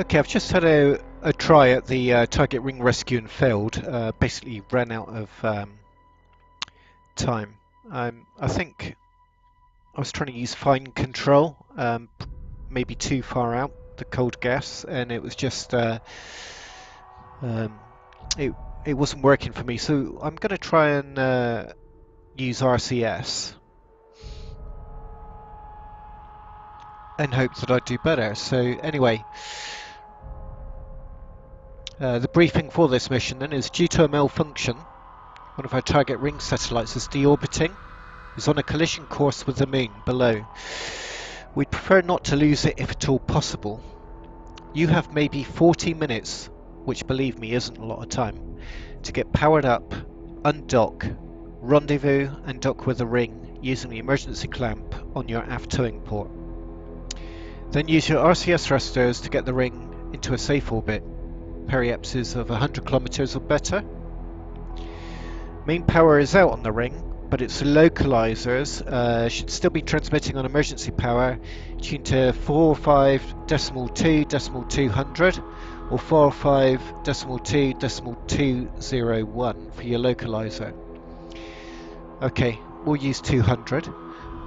Okay, I've just had a try at the target ring rescue and failed. Basically ran out of time. I think I was trying to use fine control, maybe too far out the cold gas, and it was just um, it it wasn't working for me. So I'm going to try and use RCS and hope that I do better. So anyway, the briefing for this mission then is due to a malfunction. One of our target ring satellites is deorbiting. Is on a collision course with the moon below. We'd prefer not to lose it if at all possible. You have maybe 40 minutes, which believe me isn't a lot of time, to get powered up, undock, rendezvous and dock with the ring using the emergency clamp on your aft towing port. Then use your RCS thrusters to get the ring into a safe orbit, periapses of 100 kilometers or better. Main power is out on the ring, but its localizers should still be transmitting on emergency power tuned to 405.2.200 or 405.2.201 for your localizer. Okay, we'll use 200.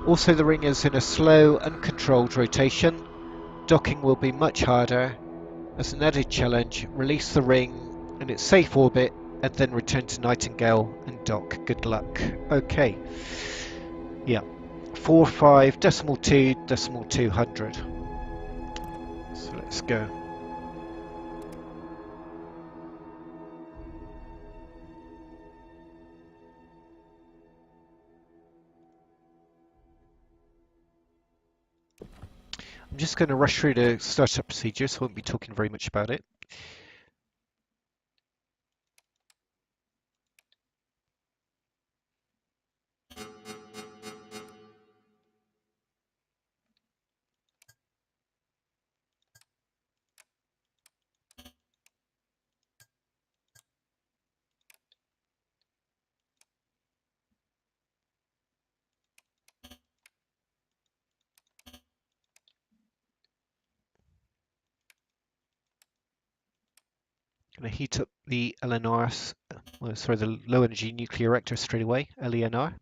Also, the ring is in a slow, uncontrolled rotation. Docking will be much harder. As an added challenge, release the ring in its safe orbit and then return to Nightingale and dock. Good luck. Okay. Yeah. 45.2.200. So let's go. I'm just going to rush through the startup procedure, so I won't be talking very much about it. Going to heat up the LNR, the low energy nuclear reactor straight away, LENR.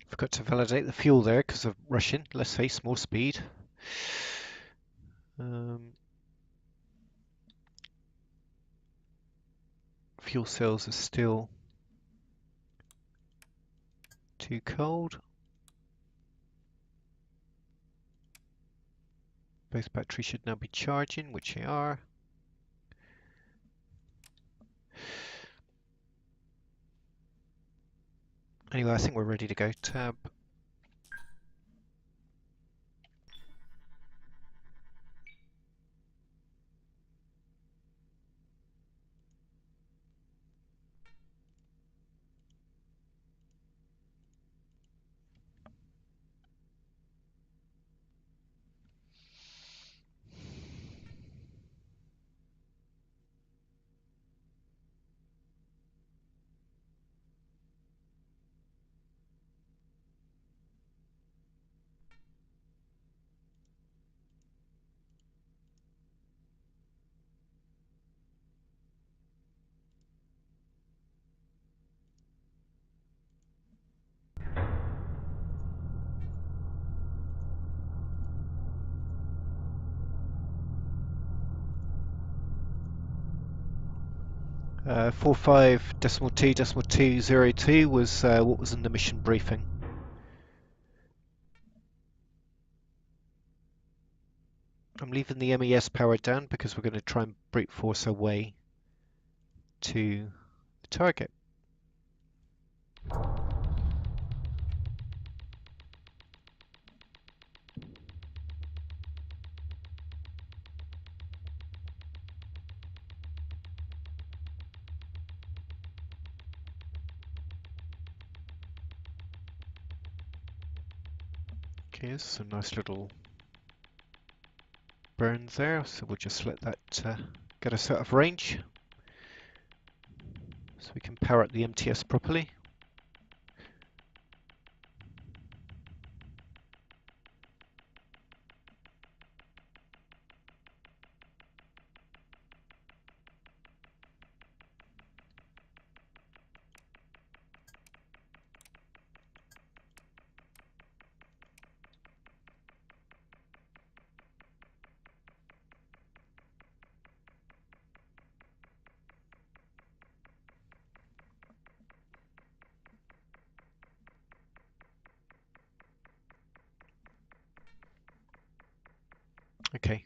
Forgot to validate the fuel there because of rushing. Let's face more speed. Fuel cells are still too cold. Both batteries should now be charging, which they are. Anyway, I think we're ready to go. Tab. Uh, 45.2.202 was what was in the mission briefing. I'm leaving the MES powered down because we're going to try and brute force our way to the target. Okay, there's some nice little burns there, so we'll just let that get us out of range so we can power up the MTS properly. Okay.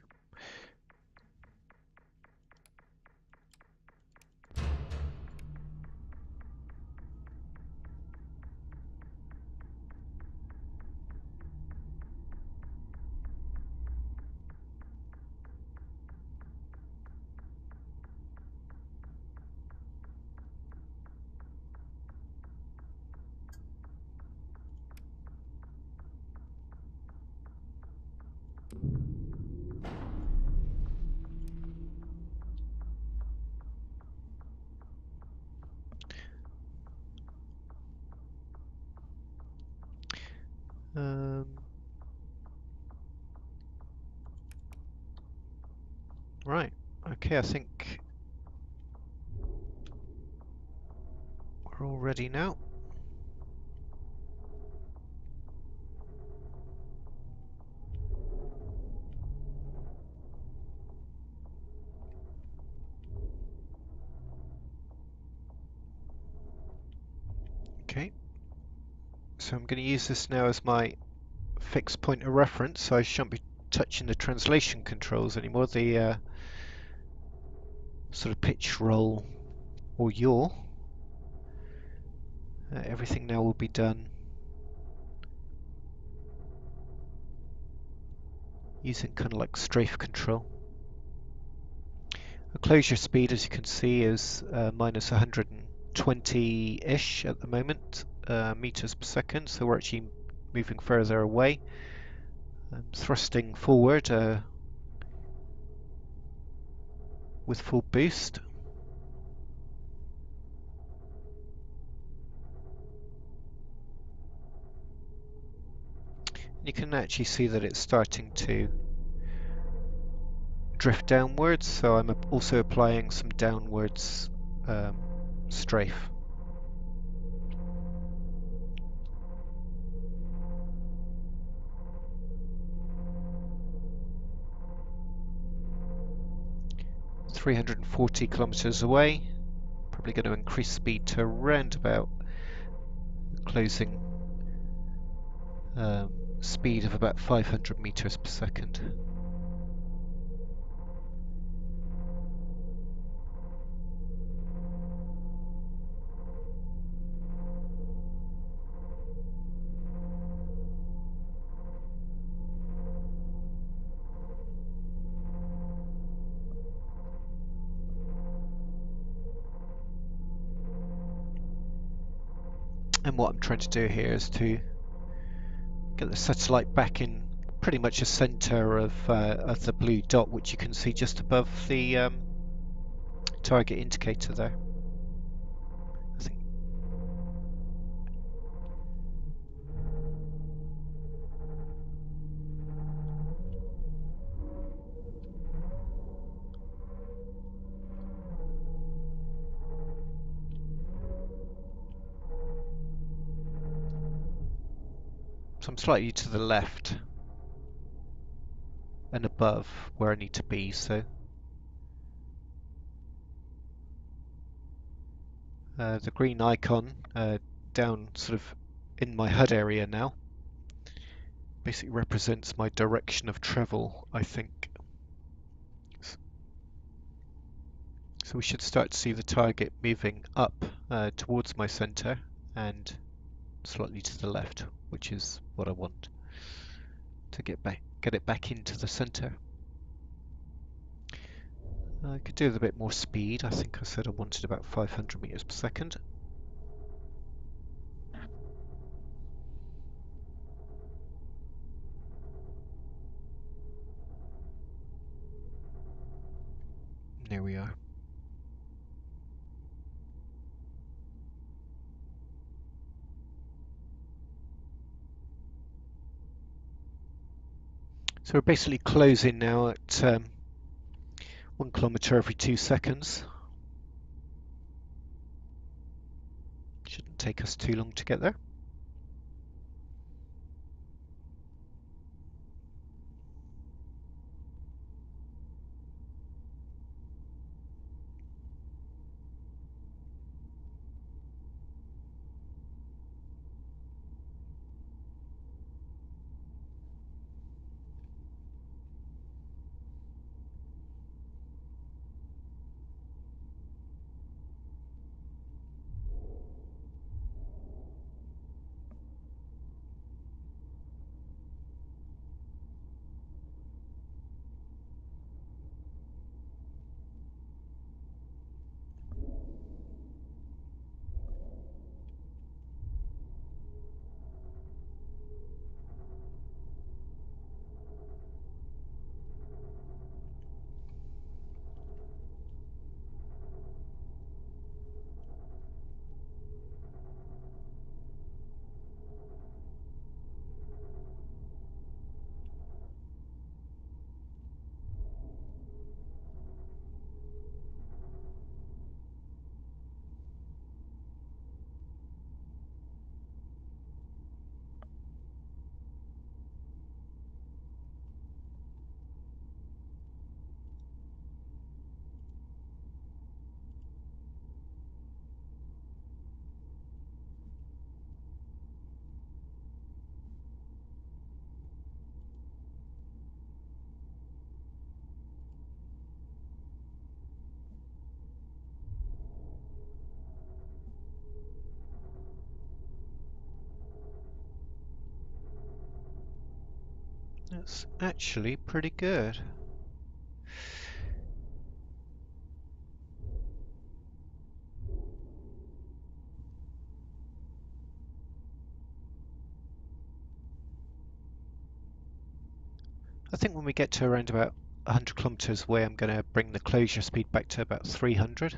Right. Okay, I think we're all ready now. Okay. So I'm going to use this now as my fixed point of reference, so I shan't be touching the translation controls anymore, the sort of pitch, roll or yaw. Everything now will be done using kind of like strafe control. The closure speed, as you can see, is minus 120-ish at the moment, meters per second, so we're actually moving further away. Thrusting forward with full boost. You can actually see that it's starting to drift downwards, so I'm also applying some downwards strafe. 340 kilometers away. Probably going to increase speed to around about closing speed of about 500 meters per second. And what I'm trying to do here is to get the satellite back in pretty much the center of the blue dot, which you can see just above the target indicator there. I think. So I'm slightly to the left and above where I need to be, so the green icon down sort of in my HUD area now basically represents my direction of travel, I think. So we should start to see the target moving up towards my center and slightly to the left, which is what I want to get it back into the center. I could do with a bit more speed. I think I said I wanted about 500 meters per second. There we are. So we're basically closing now at 1 kilometer every 2 seconds. Shouldn't take us too long to get there. That's actually pretty good. I think when we get to around about 100 kilometers away, I'm going to bring the closure speed back to about 300.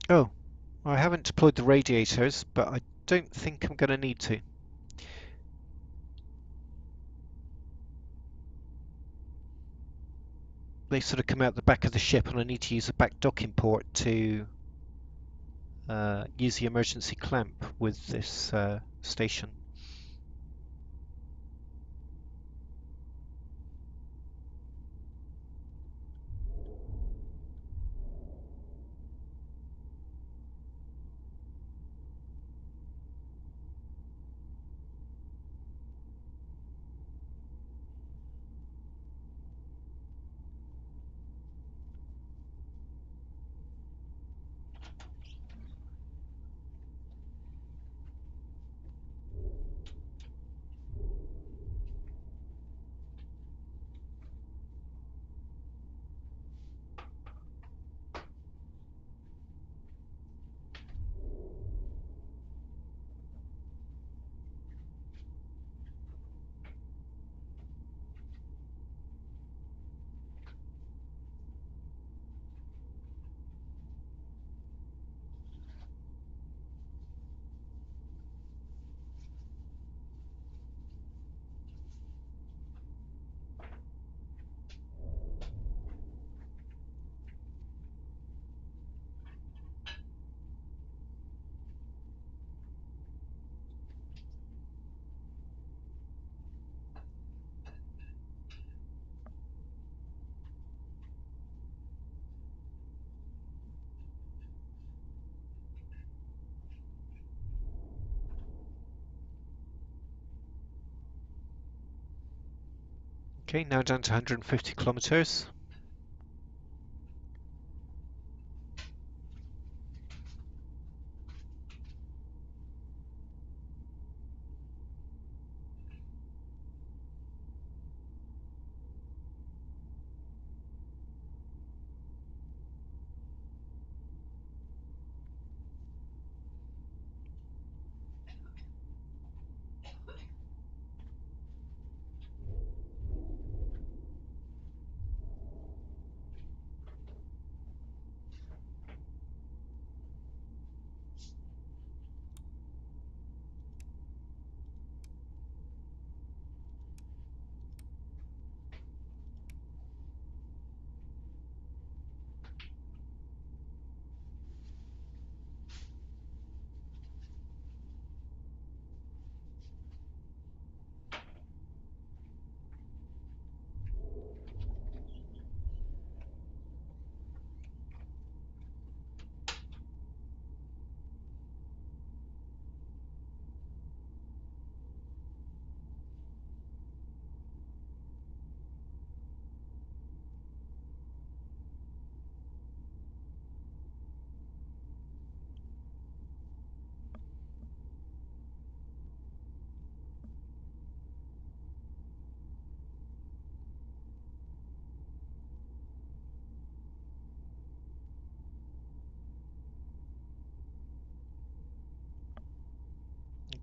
Oh, I haven't deployed the radiators, but I don't think I'm going to need to. They sort of come out the back of the ship, and I need to use a back docking port to use the emergency clamp with this station. Okay, now down to 150 kilometers.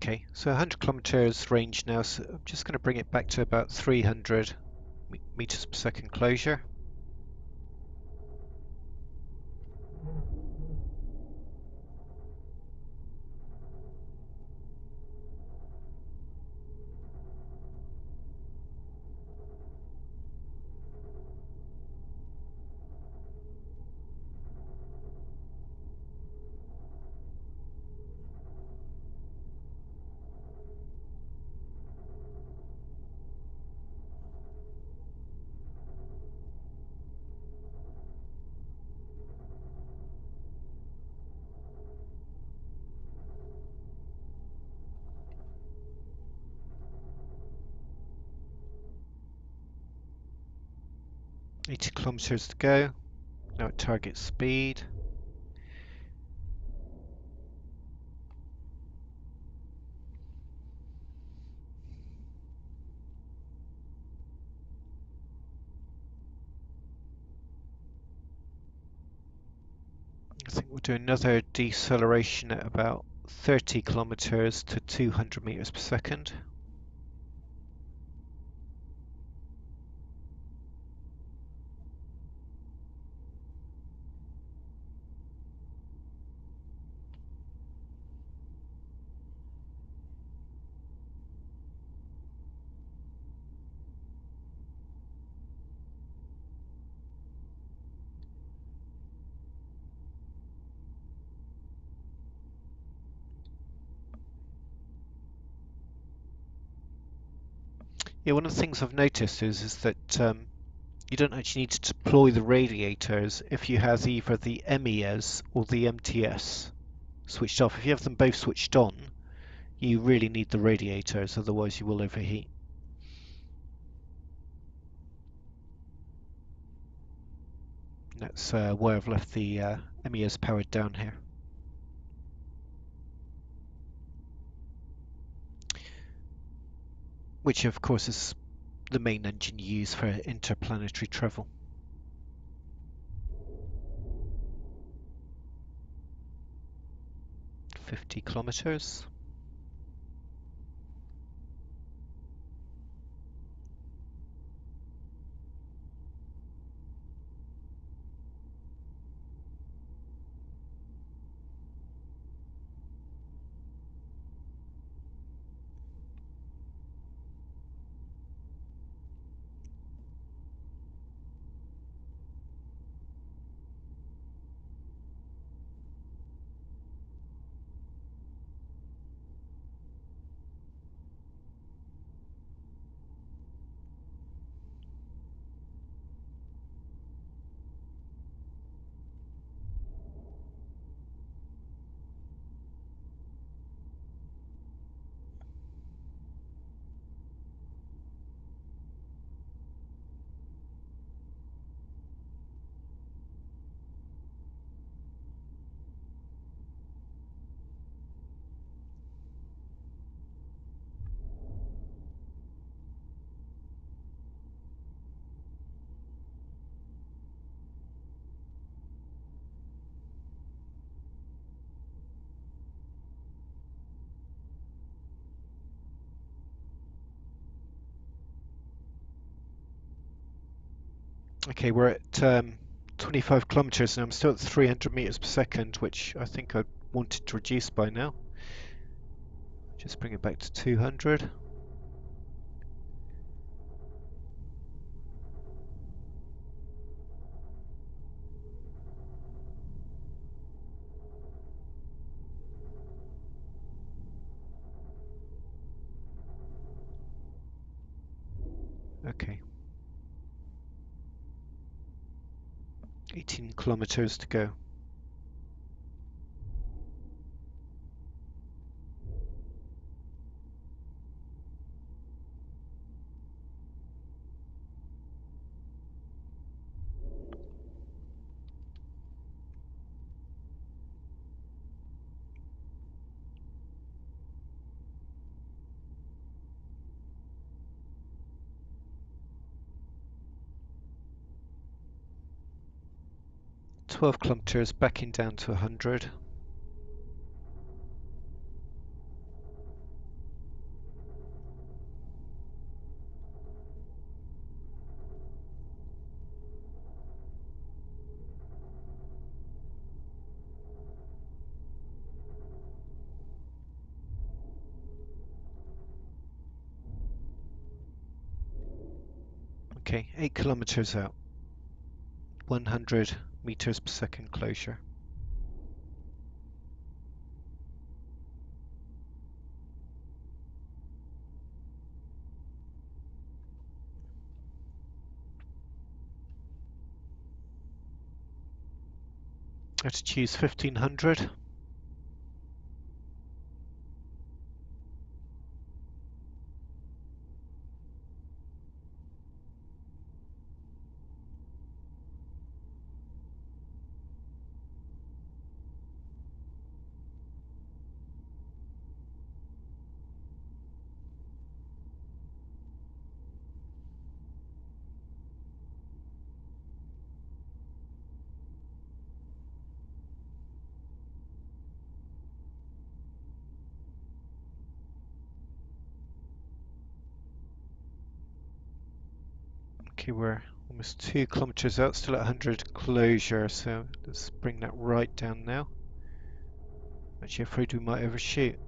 Okay, so 100 kilometers range now, so I'm just going to bring it back to about 300 meters per second closure. Eighty kilometers to go. Now at target speed. I think we'll do another deceleration at about 30 kilometers to 200 meters per second. Yeah, one of the things I've noticed is that you don't actually need to deploy the radiators if you have either the MES or the MTS switched off. If you have them both switched on, you really need the radiators, otherwise you will overheat. That's why I've left the MES powered down here. Which of course is the main engine you use for interplanetary travel. $50 kilometers. 'Okay, we're at 25 kilometers now. I'm still at 300 meters per second, which I think I wanted to reduce by now. Just bring it back to 200. Okay, 18 kilometers to go. Twelve kilometers, backing down to 100. Okay, 8 kilometers out. 100 meters per second closure. Let's choose 1500. Okay, we're almost 2 kilometers out, still at 100 closure, so let's bring that right down now. Actually, afraid we might overshoot.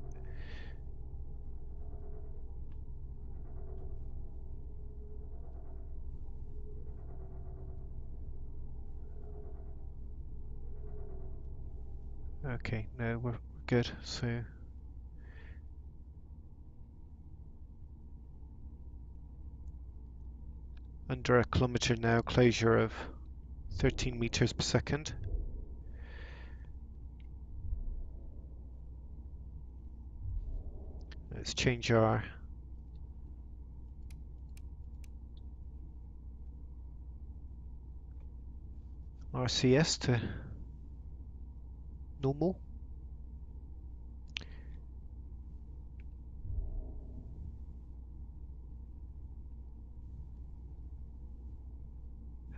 Okay, no, we're good. So Under a kilometre now, closure of 13 meters per second. Let's change our RCS to normal.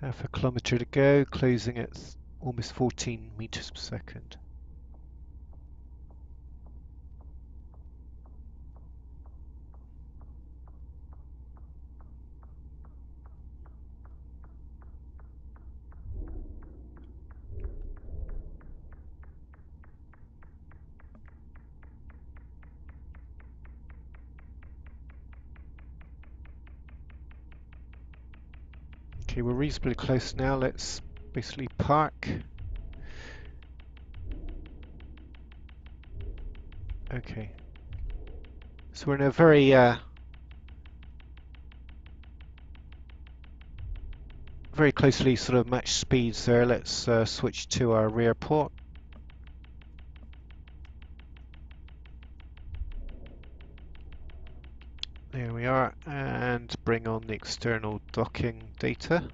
Half a kilometre to go, closing at almost 14 meters per second. Okay, we're reasonably close now. Let's basically park. Okay. So we're in a very very closely sort of matched speeds there. Let's switch to our rear port. There we are, and bring on the external docking data.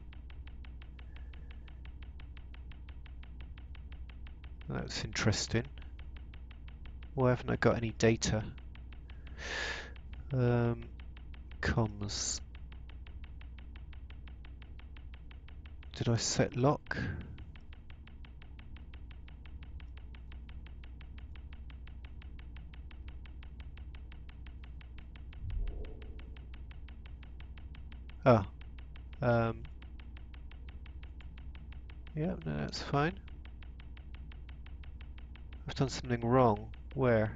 That's interesting. Why haven't I got any data? Comms. Did I set lock? Oh. Yeah, no, that's fine. I've done something wrong. Where?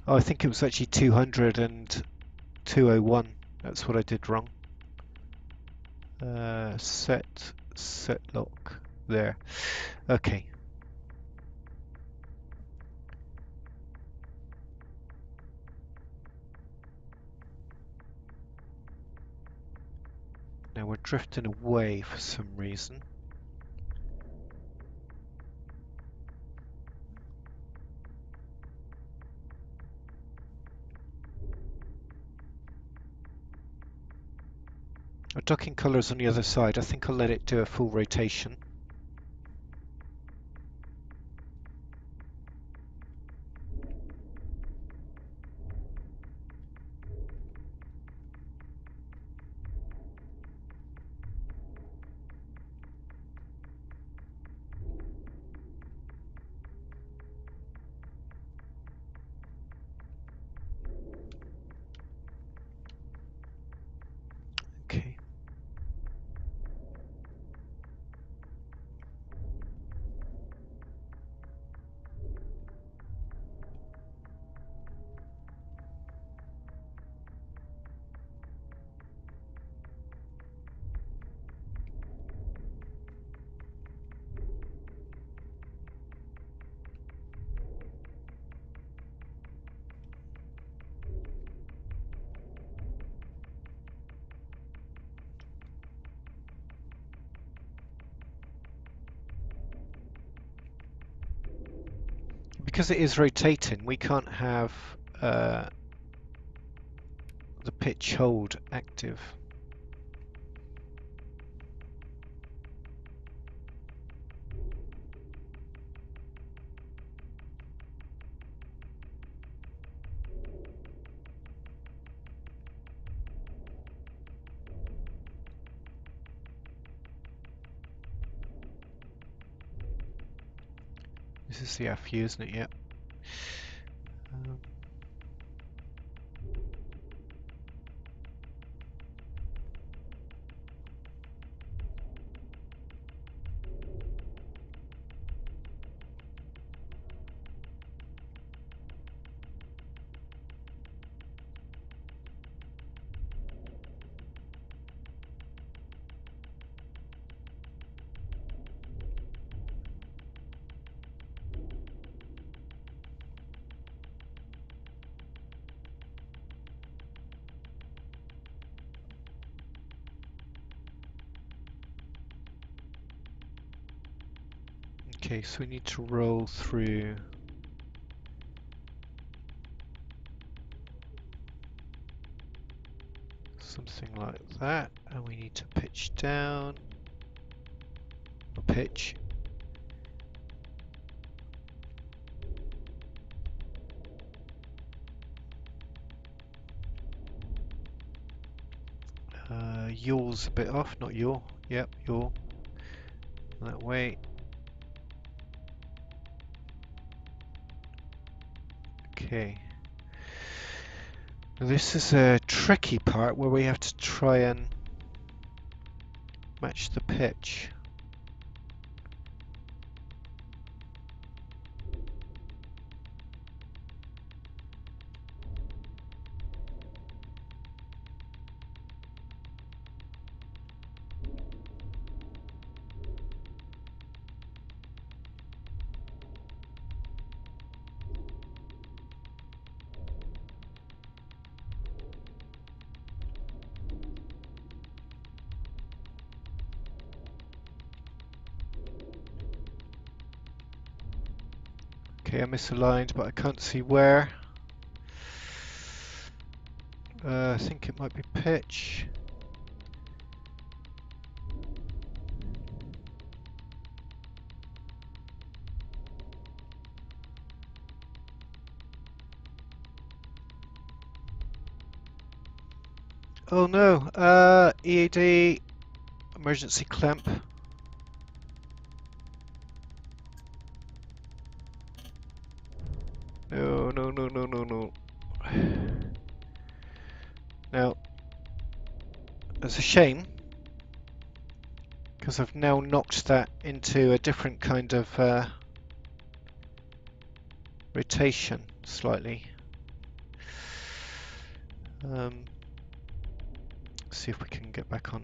Oh, I think it was actually 200 and 201. That's what I did wrong. Set lock there. Okay. Now we're drifting away for some reason. Our docking colour's on the other side. I think I'll let it do a full rotation. Okay. Because it is rotating, we can't have the pitch hold active. This is the FU, isn't it? Yep. Okay, so we need to roll through something like that, and we need to pitch down, or pitch. Yawl's a bit off, not yaw. Yep, yaw. That way. Okay. This is a tricky part where we have to try and match the pitch. Okay, I misaligned, but I can't see where. I think it might be pitch. Oh no, EAD, emergency clamp. No, no, no, no, no, no. Now, it's a shame, because I've now knocked that into a different kind of rotation, slightly. See if we can get back on.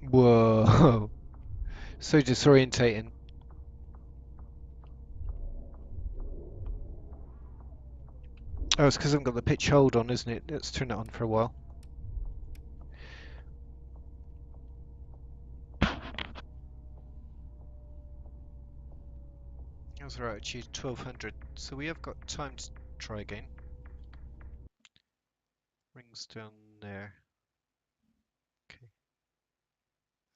Whoa, so disorientating. Oh, it's because I haven't got the pitch hold on, isn't it? Let's turn that on for a while. How's our altitude? 1200. So we have got time to try again. Rings down there. Okay.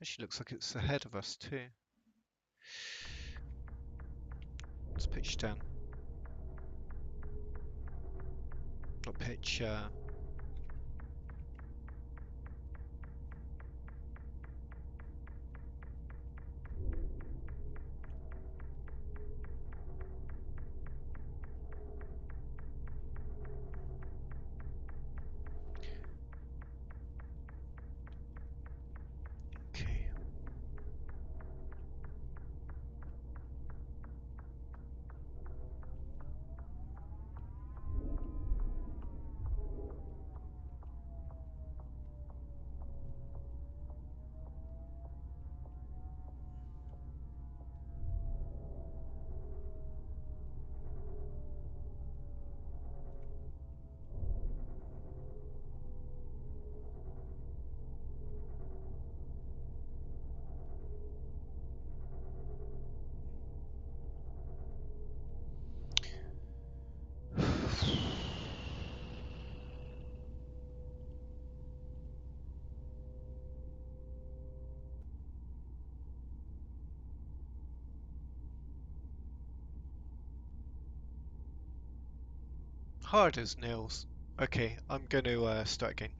Actually looks like it's ahead of us too. Let's pitch down. Not pitch, okay. hard as nails. Okay, I'm going to start again.